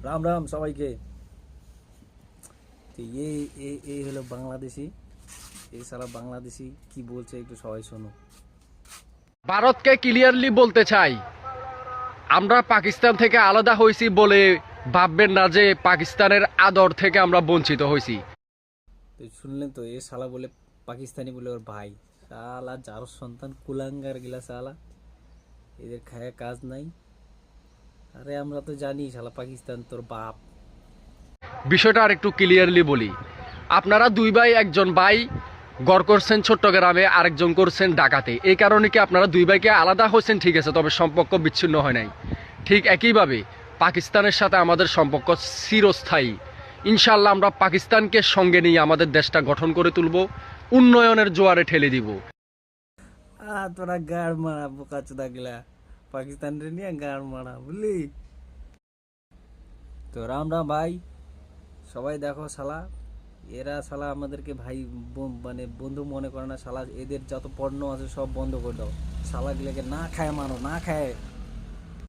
রাম রাম সবাইকে। তো এই হলো বাংলাদেশি। এই সারা বাংলাদেশি কি বলছে একটু সবাই শোনো। ভারতকে ক্লিয়ারলি বলতে চাই, আমরা পাকিস্তান থেকে আলাদা হয়েছি বলে ভাববেন না যে পাকিস্তানের আদর থেকে আমরা বঞ্চিত হয়েছি। তো শুনলেন তো, এ শালা বলে পাকিস্তানি বলে ওর ভাই। শালা যার সন্তান কুলাঙ্গার গিলা শালা, এদের খায়া কাজ নাই। আরে আমরা তো জানি শালা পাকিস্তান তোর বাপ। বিষয়টা আর একটু ক্লিয়ারলি বলি, আপনারা দুই ভাই, একজন ভাই গড় করছেন চট্টগ্রামে, আরেকজন করছেন ঢাকাতে। এই কারণে কি আপনারা দুই ভাইকে আলাদা হয়েছেন, ঠিক আছে, তবে সম্পর্ক বিচ্ছিন্ন হয় নাই। ঠিক একইভাবে পাকিস্তানের সাথে আমাদের সম্পর্ক চিরস্থায়ী। ইনশাল্লাহ আমরা পাকিস্তানকে সঙ্গে নিয়ে আমাদের দেশটা গঠন করে তুলব, উন্নয়নের জোয়ারে ঠেলে দিব। তোরা গাড় মারা বোকা চোদা গিলা, পাকিস্তান রে নিয়ে গাড় মারা বুঝলি। তো রাম রাম ভাই, সবাই দেখো শালা, এরা শালা আমাদেরকে ভাই মানে বন্ধু মনে করে না শালা। এদের যত পণ্য আছে সব বন্ধ করে দাও। শালা গুলাকে না খায় মারো, না খায়